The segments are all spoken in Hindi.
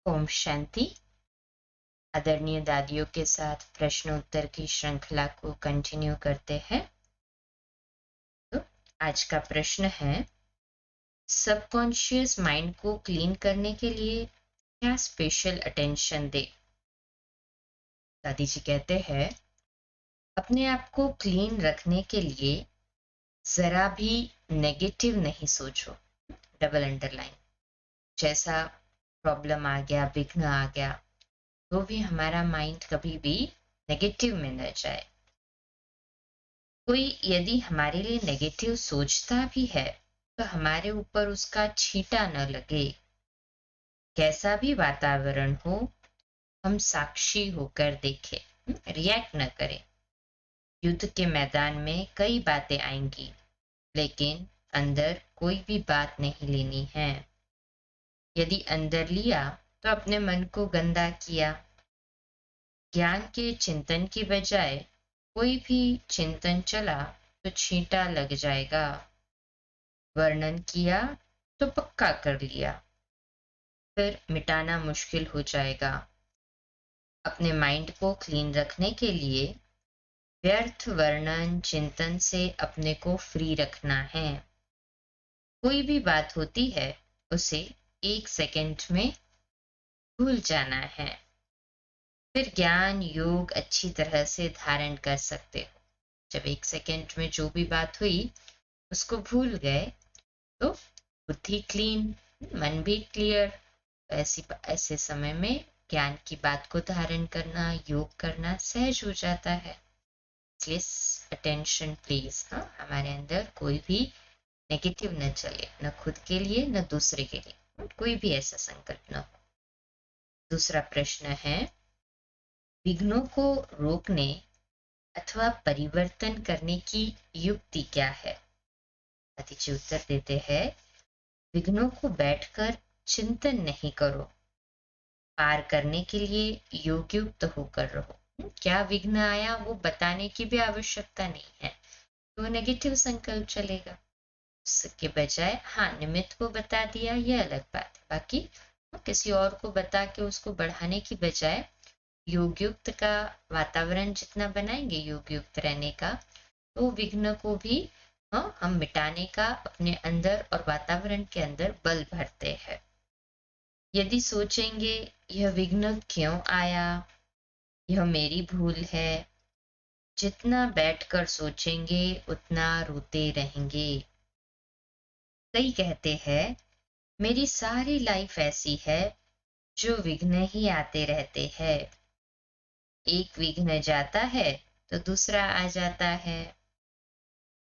ओम शांति। आदरणीय दादियों के साथ प्रश्न उत्तर की श्रृंखला को कंटिन्यू करते हैं। तो आज का प्रश्न है, सबकॉन्शियस माइंड को क्लीन करने के लिए क्या स्पेशल अटेंशन दे। दादी जी कहते हैं, अपने आप को क्लीन रखने के लिए जरा भी नेगेटिव नहीं सोचो। Double underline. जैसा प्रॉब्लम आ गया, विघ्न आ गया, तो भी हमारा माइंड कभी भी नेगेटिव में न जाए। कोई यदि हमारे लिए नेगेटिव सोचता भी है तो हमारे ऊपर उसका छींटा न लगे। कैसा भी वातावरण हो, हम साक्षी होकर देखें, रिएक्ट न करें। युद्ध के मैदान में कई बातें आएंगी, लेकिन अंदर कोई भी बात नहीं लेनी है। यदि अंदर लिया तो अपने मन को गंदा किया। ज्ञान के चिंतन की बजाय कोई भी चिंतन चला तो छींटा लग जाएगा। वर्णन किया तो पक्का कर लिया, फिर मिटाना मुश्किल हो जाएगा। अपने माइंड को क्लीन रखने के लिए व्यर्थ वर्णन चिंतन से अपने को फ्री रखना है। कोई भी बात होती है उसे 1 सेकंड में भूल जाना है, फिर ज्ञान योग अच्छी तरह से धारण कर सकते हो। जब 1 सेकंड में जो भी बात हुई उसको भूल गए तो बुद्धि क्लीन, मन भी क्लियर। ऐसे समय में ज्ञान की बात को धारण करना, योग करना सहज हो जाता है। इसलिए अटेंशन प्लीज, हमारे अंदर कोई भी नेगेटिव न चले, न खुद के लिए न दूसरे के लिए, कोई भी ऐसा संकल्प न हो। दूसरा प्रश्न है, विघ्नों को रोकने अथवा परिवर्तन करने की युक्ति क्या है। अतिथि उत्तर देते हैं, विघ्नों को बैठकर चिंतन नहीं करो, पार करने के लिए योगयुक्त होकर रहो। क्या विघ्न आया वो बताने की भी आवश्यकता नहीं है, तो नेगेटिव संकल्प चलेगा। उसके बजाय निमित्त को बता दिया, यह अलग बात है। बाकी किसी और को बता के उसको बढ़ाने की बजाय योगयुक्त का वातावरण जितना बनाएंगे योगयुक्त रहने का, तो विघ्न को भी हम मिटाने का अपने अंदर और वातावरण के अंदर बल भरते हैं। यदि सोचेंगे यह विघ्न क्यों आया, यह मेरी भूल है, जितना बैठकर सोचेंगे उतना रोते रहेंगे। कई कहते हैं, मेरी सारी लाइफ ऐसी है जो विघ्न ही आते रहते हैं। एक विघ्न जाता है तो दूसरा आ जाता है।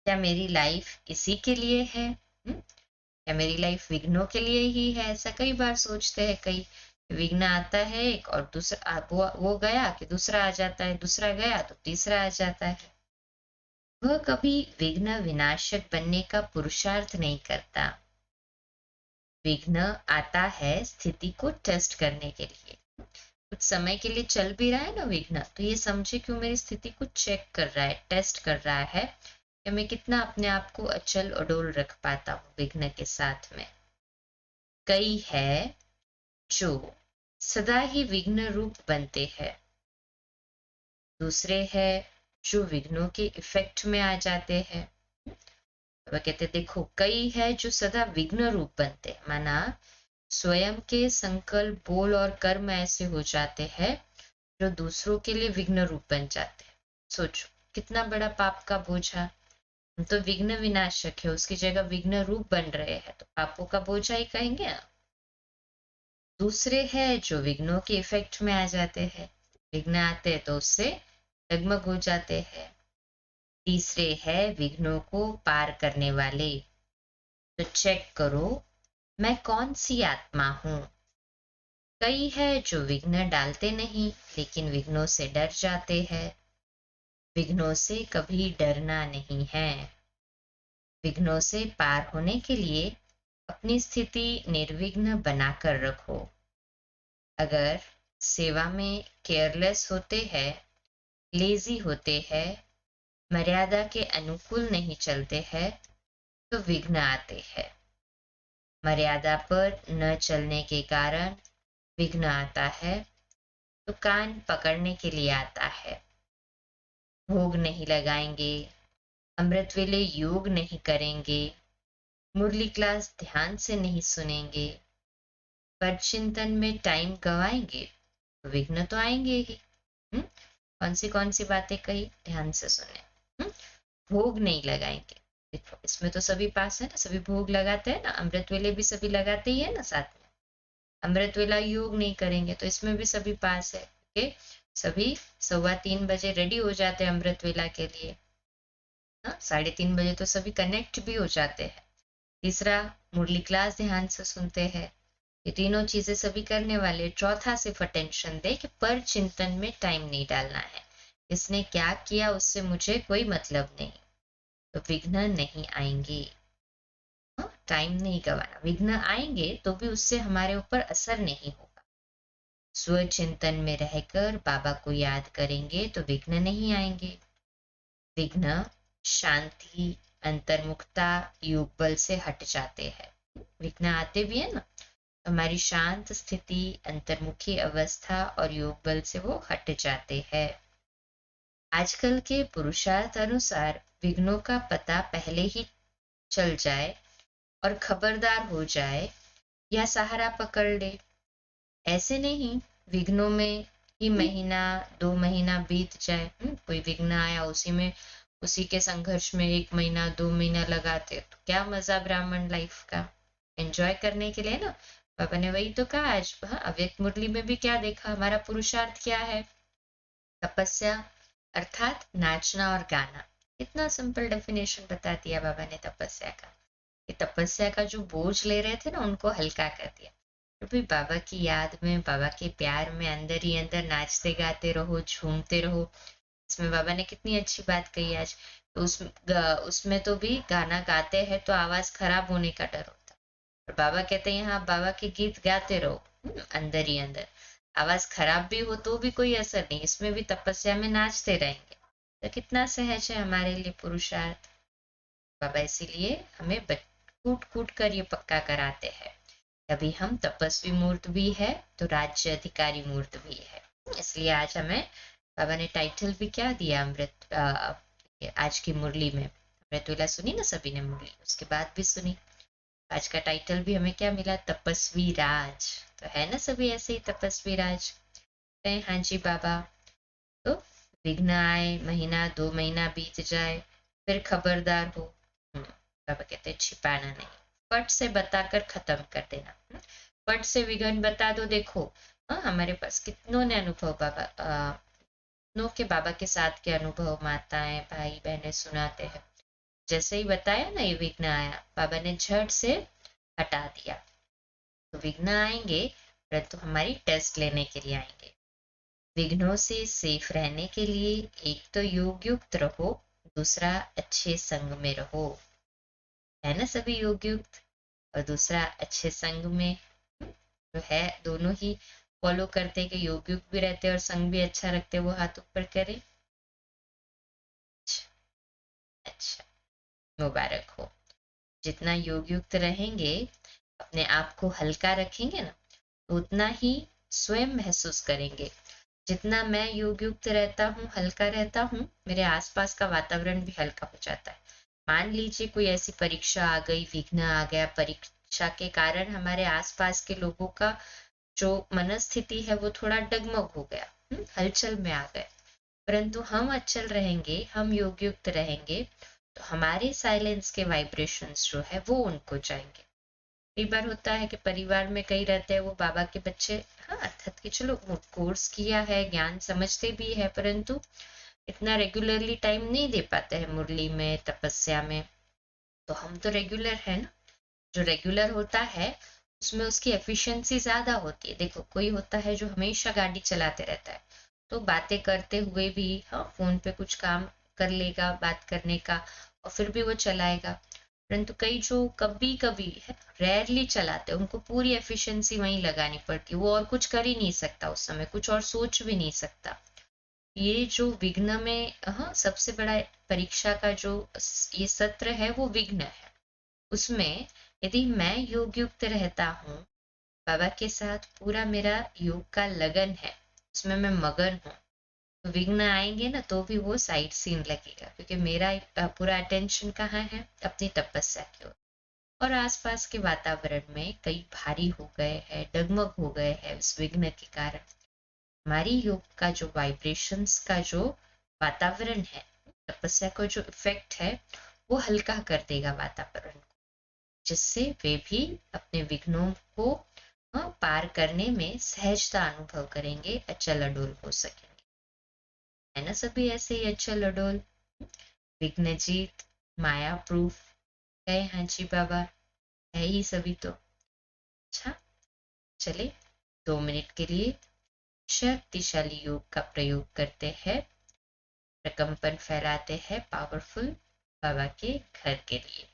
क्या मेरी लाइफ इसी के लिए है? क्या मेरी लाइफ विघ्नों के लिए ही है? ऐसा कई बार सोचते हैं कई। विघ्न आता है एक और दूसरा वो गया कि दूसरा आ जाता है, दूसरा गया तो तीसरा आ जाता है। वह कभी विघ्न विनाशक बनने का पुरुषार्थ नहीं करता। विघ्न आता है स्थिति को टेस्ट करने के लिए। कुछ समय के लिए चल भी रहा है ना विघ्न, तो ये समझे कि वो मेरी स्थिति को चेक कर रहा है, टेस्ट कर रहा है कि मैं कितना अपने आप को अचल अडोल रख पाता हूँ विघ्न के साथ में। कई है जो सदा ही विघ्न रूप बनते हैं, दूसरे है जो विघ्नों के इफेक्ट में आ जाते हैं। वह कहते देखो, कई है जो सदा विघ्न रूप बनते हैं, माना स्वयं के संकल्प बोल और कर्म ऐसे हो जाते हैं जो दूसरों के लिए विघ्न रूप बन जाते हैं। सोचो कितना बड़ा पाप का बोझा। हम तो विघ्न विनाशक है, उसकी जगह विघ्न रूप बन रहे हैं, तो पापों का बोझा ही कहेंगे ना। दूसरे हैं जो विघ्नों के इफेक्ट में आ जाते हैं, विघ्न आते हैं तो उससे डगमग हो जाते हैं। तीसरे है विघ्नों को पार करने वाले। तो चेक करो मैं कौन सी आत्मा हूं। कई है जो विघ्न डालते नहीं लेकिन विघ्नों से डर जाते हैं। विघ्नों से कभी डरना नहीं है। विघ्नों से पार होने के लिए अपनी स्थिति निर्विघ्न बनाकर रखो। अगर सेवा में केयरलेस होते हैं, लेजी होते हैं, मर्यादा के अनुकूल नहीं चलते हैं, तो विघ्न आते हैं। मर्यादा पर न चलने के कारण विघ्न आता है तो कान पकड़ने के लिए आता है। भोग नहीं लगाएंगे, अमृत वेले योग नहीं करेंगे, मुरली क्लास ध्यान से नहीं सुनेंगे, पर चिंतन में टाइम गवाएंगे तो विघ्न तो आएंगे ही। हम्म? कौन सी बातें कही, ध्यान से सुने। भोग नहीं लगाएंगे, देखो इसमें तो सभी पास है ना, सभी भोग लगाते हैं ना, अमृत वेले भी सभी लगाते ही है ना साथ में। अमृत वेला योग नहीं करेंगे तो इसमें भी सभी पास है, ओके। सभी 2:15 बजे रेडी हो जाते हैं अमृत वेला के लिए। हाँ, 3:30 बजे तो सभी कनेक्ट भी हो जाते हैं। तीसरा, मुरली क्लास ध्यान से सुनते हैं। ये तीनों चीजें सभी करने वाले। चौथा, सिर्फ अटेंशन दे कि पर चिंतन में टाइम नहीं डालना है, इसने क्या किया उससे मुझे कोई मतलब नहीं, तो विघ्न नहीं आएंगे। टाइम नहीं गवाना, विघ्न आएंगे तो भी उससे हमारे ऊपर असर नहीं होगा। स्व चिंतन में रहकर बाबा को याद करेंगे तो विघ्न नहीं आएंगे। विघ्न शांति, अंतर्मुखता, योग बल से हट जाते हैं। विघ्न आते भी है ना, हमारी शांत स्थिति, अंतर्मुखी अवस्था और योग बल से वो हट जाते हैं। आजकल के पुरुषार्थ अनुसार विघ्नों का पता पहले ही चल जाए और खबरदार हो जाए या सहारा पकड़ ले। ऐसे नहीं विघ्नों में ही महीना 2 महीना बीत जाए। कोई विघ्न आया उसी के संघर्ष में 1 महीना 2 महीना लगाते तो क्या मजा ब्राह्मण लाइफ का एंजॉय करने के लिए ना। पापा ने वही तो कहा आज, हाँ, अव्यक्त मुरली में भी क्या देखा, हमारा पुरुषार्थ क्या है, तपस्या अर्थात नाचना और गाना। इतना सिंपल डेफिनेशन बता दिया बाबा ने तपस्या का। कि तपस्या का जो बोझ ले रहे थे ना उनको हल्का कर दिया। तो भी बाबा की याद में, बाबा के प्यार में अंदर ही अंदर नाचते गाते रहो, झूमते रहो। इसमें बाबा ने कितनी अच्छी बात कही आज। तो उसमें तो भी गाना गाते हैं तो आवाज खराब होने का डर होता है, और बाबा कहते हैं यहाँ बाबा के गीत गाते रहो, अंदर ही अंदर। आवाज खराब भी हो तो भी कोई असर नहीं, इसमें भी तपस्या में नाचते रहेंगे। तो कितना सहज है हमारे लिए पुरुषार्थ। बाबा इसीलिए हमें कूट कूट कर ये पक्का कराते हैं। अभी हम तपस्वी मूर्त भी है तो राज्य अधिकारी मूर्त भी है। इसलिए आज हमें बाबा ने टाइटल भी क्या दिया, अमृत आज की मुरली में अमृत वेला सुनी ना सभी ने मुरली, उसके बाद भी सुनी। आज का टाइटल भी हमें क्या मिला, तपस्वी राज। तो है ना सभी ऐसे ही तपस्वी राज। हाँ जी बाबा। तो विघ्न आए, महीना 2 महीना बीत जाए, फिर खबरदार हो। बाबा कहते हैं छिपाना नहीं, फट से बताकर खत्म कर देना। फट से विघ्न बता दो। देखो हमारे पास कितनों ने अनुभव कितनों के बाबा के साथ के अनुभव माताएं भाई बहनें सुनाते हैं। जैसे ही बताया ना ये विघ्न आया, बाबा ने झट से हटा दिया। तो विघ्न आएंगे परंतु हमारी टेस्ट लेने के लिए आएंगे। विघ्नों से सेफ रहने के लिए एक तो योग युक्त रहो, दूसरा अच्छे संग में रहो। है ना सभी योग युक्त, और दूसरा अच्छे संग में। जो है दोनों ही फॉलो करते हैं कि योग युक्त भी रहते हैं और संग भी अच्छा रखते हैं, वो हाथ ऊपर करे। अच्छा, मुबारक हो। जितना योग युक्त रहेंगे, अपने आप को हल्का रखेंगे ना, तो उतना ही स्वयं महसूस करेंगे। जितना मैं योग युक्त रहता हूँ, हल्का रहता हूँ, मेरे आसपास का वातावरण भी हल्का हो जाता है। मान लीजिए कोई ऐसी परीक्षा आ गई, विघ्न आ गया, परीक्षा के कारण हमारे आसपास के लोगों का जो मनस्थिति है वो थोड़ा डगमग हो गया, हलचल में आ गए। परंतु हम अचल रहेंगे, हम योग युक्त रहेंगे, तो हमारे साइलेंस के वाइब्रेशंस जो है वो उनको जाएंगे। कई बार होता है कि परिवार में कई रहते हैं वो बाबा के बच्चे, हाँ अर्थात कि चलो कोर्स किया है, ज्ञान समझते भी है, परंतु इतना रेगुलरली टाइम नहीं दे पाते हैं मुरली में, तपस्या में। तो हम तो रेगुलर है ना, जो रेगुलर होता है उसमें उसकी एफिशिएंसी ज्यादा होती है। देखो कोई होता है जो हमेशा गाड़ी चलाते रहता है, तो बातें करते हुए भी हाँ फोन पे कुछ काम कर लेगा बात करने का, और फिर भी वो चलाएगा। परंतु कई जो कभी कभी है, रेयरली चलाते हैं, उनको पूरी एफिशिएंसी वहीं लगानी पड़ती है, वो और कुछ कर ही नहीं सकता उस समय, कुछ और सोच भी नहीं सकता। ये जो विघ्न में हाँ सबसे बड़ा परीक्षा का जो ये सत्र है वो विघ्न है। उसमें यदि मैं योग युक्त रहता हूँ, बाबा के साथ पूरा मेरा योग का लगन है, उसमें मैं मगन हूँ, तो विघ्न आएंगे ना तो भी वो साइड सीन लगेगा, क्योंकि मेरा पूरा अटेंशन कहाँ है, अपनी तपस्या की ओर। और आसपास के वातावरण में कई भारी हो गए हैं, डगमग हो गए हैं उस विघ्न के कारण। हमारी योग का जो वाइब्रेशंस का जो वातावरण है, तपस्या का जो इफेक्ट है, वो हल्का कर देगा वातावरण को, जिससे वे भी अपने विघ्नों को पार करने में सहजता अनुभव करेंगे, अचल अडोल हो सकेंगे। है ना सभी ऐसे ही अचल अडोल, विघ्नजीत, माया प्रूफ है। हाँ जी बाबा, है ही सभी तो। अच्छा, चले 2 मिनट के लिए शक्तिशाली योग का प्रयोग करते हैं, प्रकंपन फैलाते हैं पावरफुल बाबा के घर के लिए।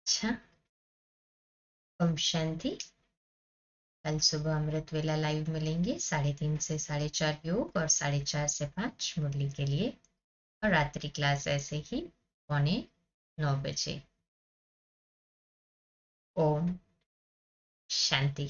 अच्छा, ओम शांति। कल सुबह अमृत वेला लाइव मिलेंगे 3:30 से 4:30 योग और 4:30 से 5 मुरली के लिए, और रात्रि क्लास ऐसे ही 8:45 बजे। ओम शांति।